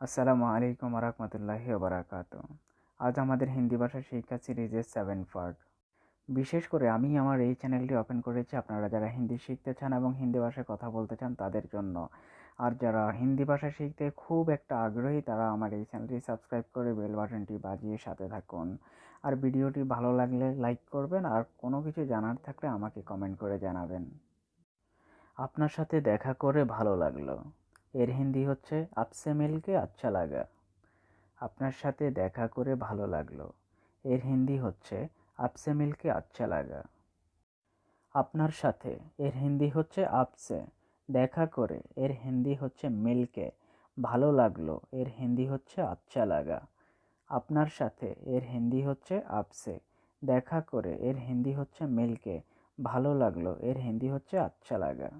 আসসালামু আলাইকুম রহমতুল্লাহি ওবারাকাতু। আজ আমাদের হিন্দি ভাষা শিক্ষা সিরিজের 7 পার্ট। বিশেষ করে আমি আমার এই চ্যানেলটি ওপেন করেছি আপনারা যারা হিন্দি শিখতে চান এবং হিন্দি ভাষায় কথা বলতে চান তাদের জন্য। আর যারা হিন্দি ভাষা শিখতে খুব একটা আগ্রহী তারা আমার এই চ্যানেলটি সাবস্ক্রাইব করে বেল বাটনটি বাজিয়ে সাথে থাকুন। আর ভিডিওটি ভালো লাগলে লাইক করবেন, আর কোনো কিছু জানার থাকলে আমাকে কমেন্ট করে জানাবেন। আপনার সাথে দেখা করে ভালো লাগলো, এর হিন্দি হচ্ছে আপসে মিলকে আচ্ছা লাগা। আপনার সাথে দেখা করে ভালো লাগলো, এর হিন্দি হচ্ছে আপসে মিলকে আচ্ছা লাগা। আপনার সাথে, এর হিন্দি হচ্ছে আপসে। দেখা করে, এর হিন্দি হচ্ছে মিলকে। ভালো লাগলো, এর হিন্দি হচ্ছে আচ্ছা লাগা। আপনার সাথে, এর হিন্দি হচ্ছে আপসে। দেখা করে, এর হিন্দি হচ্ছে মিলকে। ভালো লাগলো, এর হিন্দি হচ্ছে আচ্ছা লাগা।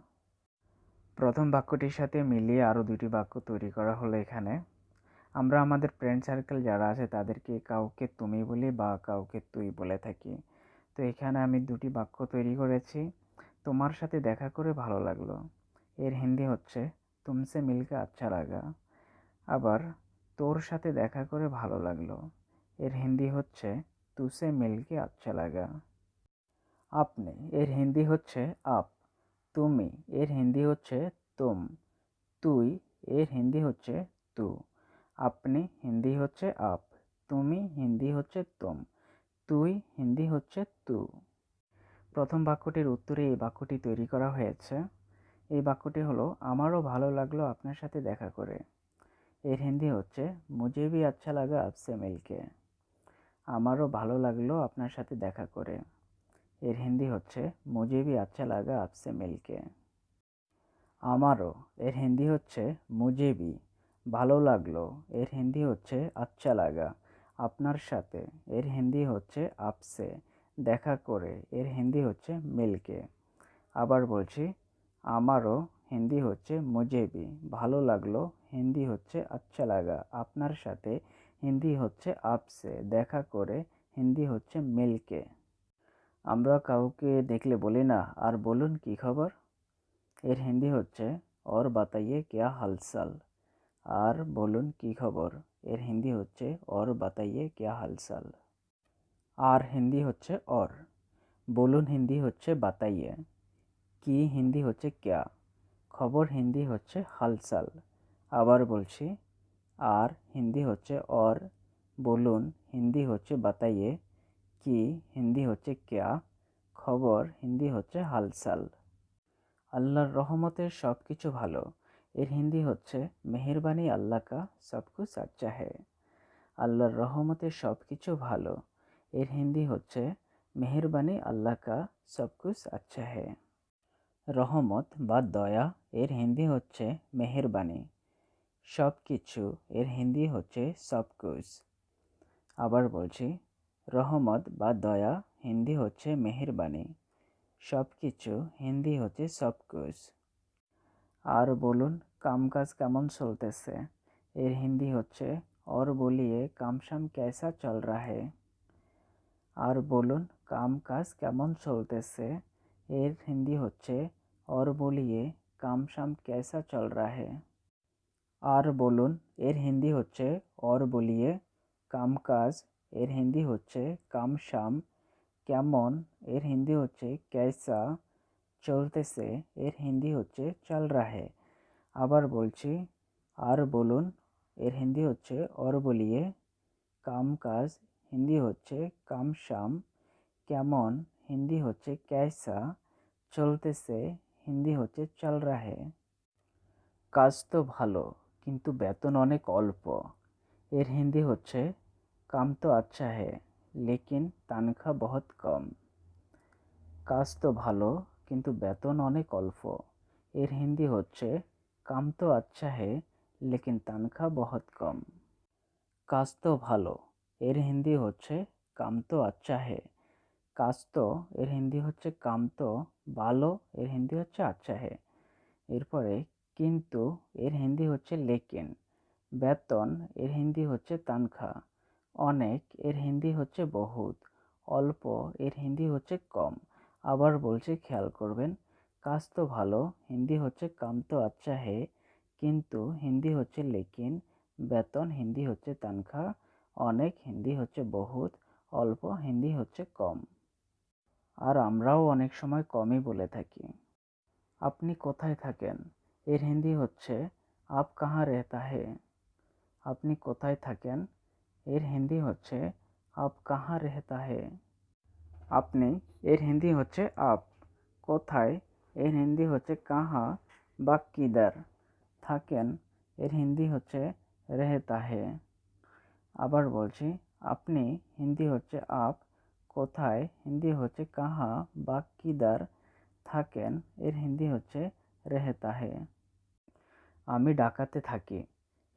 প্রথম বাক্যটির সাথে মিলিয়ে আরও দুটি বাক্য তৈরি করা হলো এখানে। আমরা আমাদের ফ্রেন্ড সার্কেল যারা আছে তাদেরকে কাউকে তুমি বলি বা কাউকে তুই বলে থাকি। তো এখানে আমি দুটি বাক্য তৈরি করেছি। তোমার সাথে দেখা করে ভালো লাগলো, এর হিন্দি হচ্ছে তুমসে মিলকে আচ্ছা লাগা। আবার তোর সাথে দেখা করে ভালো লাগলো, এর হিন্দি হচ্ছে তুসে মিলকে আচ্ছা লাগা। আপনি, এর হিন্দি হচ্ছে আপ। তুমি, এর হিন্দি হচ্ছে তুম। তুই, এর হিন্দি হচ্ছে তু। আপনি হিন্দি হচ্ছে আপ, তুমি হিন্দি হচ্ছে তুম, তুই হিন্দি হচ্ছে তু। প্রথম বাক্যটির উত্তরে এই বাক্যটি তৈরি করা হয়েছে। এই বাক্যটি হলো আমারও ভালো লাগলো আপনার সাথে দেখা করে। এর হিন্দি হচ্ছে মুঝে ভি আচ্ছা লাগা আপসে মিলকে। আমারও ভালো লাগলো আপনার সাথে দেখা করে। এর হিন্দি হচ্ছে মুঝে ভি আচ্ছা লাগা আপসে মিলকে। আমারও, এর হিন্দি হচ্ছে মুঝে ভি। ভালো লাগলো, এর হিন্দি হচ্ছে আচ্ছা লাগা। আপনার সাথে, এর হিন্দি হচ্ছে আপসে। দেখা করে, এর হিন্দি হচ্ছে মিলকে। আবার বলছি, আমারও হিন্দি হচ্ছে মুঝে ভি। ভালো লাগলো হিন্দি হচ্ছে আচ্ছা লাগা। আপনার সাথে হিন্দি হচ্ছে আপসে। দেখা করে হিন্দি হচ্ছে মিলকে। আমরা কাউকে দেখলে বলি না আর বলুন কি খবর, এর হিন্দি হচ্ছে और बताइए क्या हालचाल। আর বলুন কি খবর, এর হিন্দি হচ্ছে और बताइए क्या हालचाल। আর হিন্দি হচ্ছে और। বলুন হিন্দি হচ্ছে बताइए। কি হিন্দি হচ্ছে क्या। খবর হিন্দি হচ্ছে হালচাল। আবার বলছি, আর হিন্দি হচ্ছে और। বলুন হিন্দি হচ্ছে बताइए। কি হিন্দি হচ্ছে क्या। খবর হিন্দি হচ্ছে হালচাল। আল্লাহর রহমতে সব কিছু ভালো, এর হিন্দি হচ্ছে মেহেরবানি আল্লাহ কা সব কুছ আচ্ছা হ্যায়। আল্লাহর রহমতে সব কিছু ভালো, এর হিন্দি হচ্ছে মেহেরবানি আল্লাহ কা সব কুছ আচ্ছা হ্যায়। রহমত বা দয়া, এর হিন্দি হচ্ছে মেহেরবানি। সব কিছু, এর হিন্দি হচ্ছে সব কুছ। আবার বলছি, রহমত বা দয়া হিন্দি হচ্ছে মেহেরবানি। সব কিছু হিন্দি হচ্ছে সব কুছ। আর বলুন কামকাজ কেমন চলতেছে, এর হিন্দি হচ্ছে और बोलिए काम शाम कैसा चल रहा है। আর বলুন কাম কাজ কেমন চলতেছে, এর হিন্দি হচ্ছে और बोलिए काम शाम कैसा चल रहा है। আর বলুন, এর হিন্দি হচ্ছে और बोलिए। কাম কাজ, এর হিন্দি হচ্ছে কাম শাম। কেমন, এর হিন্দি হচ্ছে कैसा। চলতেছে, এর হিন্দি হচ্ছে चल रहा है। আবার বলছি, আর বলুন, এর হিন্দি হচ্ছে और बोलिए। কাম কাজ হিন্দি হচ্ছে কাম শাম। কেমন হিন্দি হচ্ছে कैसा। চলতেছে হিন্দি হচ্ছে चल रहा है। কাজ তো ভালো কিন্তু বেতন অনেক অল্প, এর হিন্দি হচ্ছে কাম তো আচ্ছা है लेकिन तनख्वाह बहुत कम। কাজ তো ভালো কিন্তু বেতন অনেক অল্প, এর হিন্দি হচ্ছে কাম তো আচ্ছা है लेकिन तनख्वाह बहुत कम। কাজ তো ভালো, এর হিন্দি হচ্ছে কাম তো আচ্ছা है। কাজ তো, এর হিন্দি হচ্ছে কাম তো। ভালো, এর হিন্দি হচ্ছে আচ্ছা है। এরপরে কিন্তু, এর হিন্দি হচ্ছে লেকিন। বেতন, এর হিন্দি হচ্ছে তানখা। অনেক, এর হিন্দি হচ্ছে বহুত। অল্প, এর হিন্দি হচ্ছে কম। আবার বলছি খেয়াল করবেন, কাজ তো ভালো হিন্দি হচ্ছে কাম তো আচ্ছা হে, কিন্তু হিন্দি হচ্ছে লেকিন। বেতন হিন্দি হচ্ছে তানখা, অনেক হিন্দি হচ্ছে বহুত, অল্প হিন্দি হচ্ছে কম। আর আমরাও অনেক সময় কমই বলে থাকি। আপনি কোথায় থাকেন এর হিন্দি হচ্ছে আপ কাহা রেহতা হে। আপনি কোথায় থাকেন এর হিন্দি হচ্ছে আপ কাহা রেহতা হে। আপনি এর হিন্দি হচ্ছে আপ। কোথায় এর হিন্দি হচ্ছে কাহা বা কিদার। থাকেন এর হিন্দি হচ্ছে রেহতা হে। আবার বলছি, আপনি হিন্দি হচ্ছে আপ, কোথায় হিন্দি হচ্ছে কাহা বা কিদার, থাকেন এর হিন্দি হচ্ছে রেহতা হে। আমি ঢাকাতে থাকি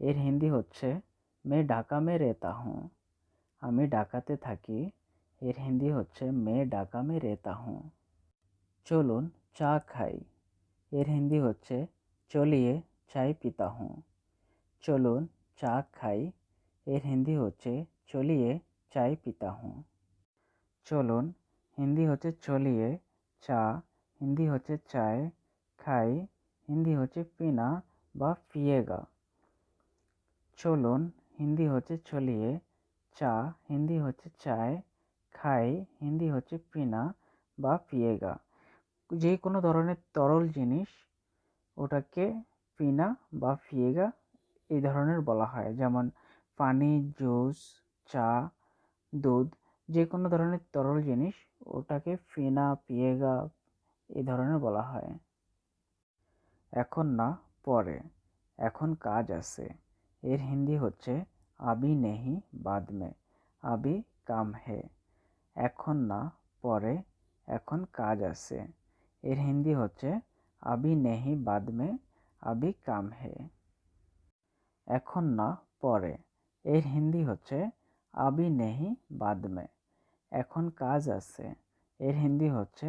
এর হিন্দি হচ্ছে মে ঢাকা মে রেহতা হুঁ। আমি ঢাকাতে থাকি এর হিন্দি হচ্ছে মে ঢাকা মে রেহতা হুঁ। চলুন চা খাই এর হিন্দি হচ্ছে চলিয়ে চাই পিতা হুঁ। চলুন চা খাই এর হিন্দি হচ্ছে চলিয়ে চাই পিতা হুঁ। চলুন হিন্দি হচ্ছে চলিয়ে, চা হিন্দি হচ্ছে চায়, খাই হিন্দি হচ্ছে পিনা বা পিয়েগা। চলুন হিন্দি হচ্ছে চলিয়ে, চা হিন্দি হচ্ছে চায়, খাই হিন্দি হচ্ছে পিনা বা পিয়েগা। যে কোনো ধরনের তরল জিনিস ওটাকে পিনা বা পিয়েগা এই ধরনের বলা হয়। যেমন পানি, জুস, চা, দুধ, যে কোনো ধরনের তরল জিনিস ওটাকে ফিনা, পিয়েগা এই ধরনের বলা হয়। এখন না, পরে, এখন কাজ আছে এর হিন্দি হচ্ছে আবি নেহি বাদ মে, আবি কাম হে। এখন না, পরে, এখন কাজ আছে এর হিন্দি হচ্ছে আবি নেহি বাদ মে, আবি কাম হে। এখন না, পরে এর হিন্দি হচ্ছে আবি নেহি বাদ মে। এখন কাজ আছে এর হিন্দি হচ্ছে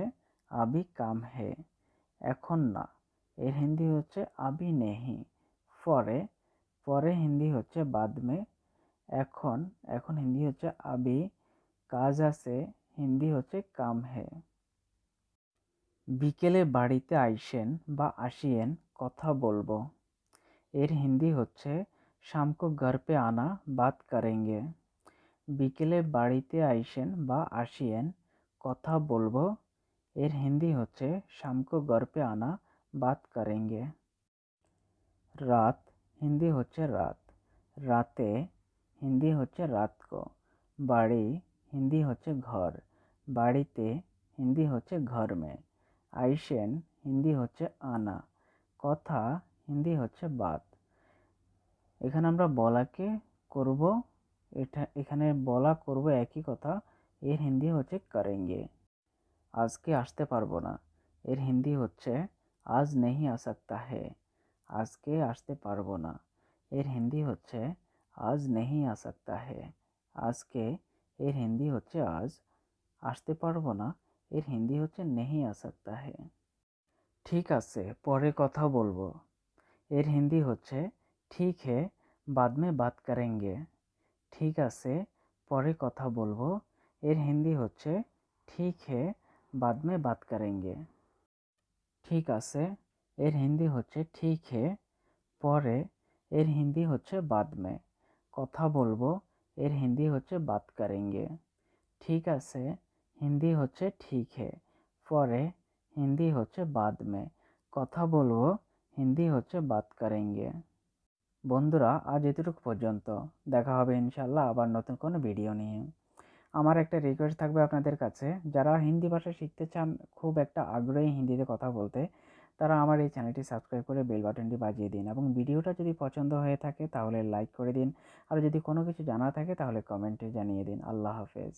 আবি কাম হে। এখন না এর হিন্দি হচ্ছে আবি নেহি। পরে, পরে হিন্দি হচ্ছে বাদ মে। এখন, এখন হিন্দি হচ্ছে আবি। কাজ আছে হিন্দি হচ্ছে কাম হে। বিকেলে বাড়িতে আইসেন বা আসিয়েন, কথা বলবো এর হিন্দি হচ্ছে শাম কো ঘর পে আনা, বাত করেঙ্গে। বিকেলে বাড়িতে আইসেন বা আসিয়েন, কথা বলবো এর হিন্দি হচ্ছে শাম কো ঘর পে আনা, বাত করেঙ্গে। রাত হিন্দি হচ্ছে রাত, রাতে হিন্দি হচ্ছে রাত কো। বাড়ি হিন্দি হচ্ছে ঘর, বাড়িতে হিন্দি হচ্ছে ঘর মে। আইসেন হিন্দি হচ্ছে আনা, কথা হিন্দি হচ্ছে বাত। এখানে আমরা বলাকে করব, এখানে বলা করব একই কথা, এর হিন্দি হচ্ছে করেঙ্গে। আজকে আসতে পারবো না এর হিন্দি হচ্ছে আজ নেহি আ সকতা হে। আজকে আসতে পারবো না এর হিন্দি হচ্ছে আজ নেহি আ সকতা হে। আজকে এর হিন্দি হচ্ছে আজ, আসতে পারবো না এর হিন্দি হচ্ছে নেহি আ সকতা হে। ঠিক আছে, পরে কথা বলবো এর হিন্দি হচ্ছে ঠিক হে, বাদ মে বাত করেঙ্গে। ঠিক আছে, পরে কথা বলবো এর হিন্দি হচ্ছে ঠিক হে, বাদ মে বাত করেঙ্গে। ঠিক আছে এর হিন্দি হচ্ছে ঠিক হে, পরে এর হিন্দি হচ্ছে বাদ মে। কথা বলবো এর হিন্দি হচ্ছে বাত করেঙ্গে। ঠিক আছে হিন্দি হচ্ছে ঠিক হে, পরে হিন্দি হচ্ছে বাদ মে। কথা বলবো হিন্দি হচ্ছে বাত করেঙ্গে। বন্ধুরা, আজ এতটুকু পর্যন্ত। দেখা হবে ইনশাল্লাহ আবার নতুন কোনো ভিডিও নিয়ে। আমার একটা রিকোয়েস্ট থাকবে আপনাদের কাছে, যারা হিন্দি ভাষা শিখতে চান, খুব একটা আগ্রহী হিন্দিতে কথা বলতে, তারা আমার এই চ্যানেলটি সাবস্ক্রাইব করে বেল বাটনটি বাজিয়ে দিন এবং ভিডিওটা যদি পছন্দ হয়ে থাকে তাহলে লাইক করে দিন। আর যদি কোনো কিছু জানা থাকে তাহলে কমেন্টে জানিয়ে দিন। আল্লাহ হাফেজ।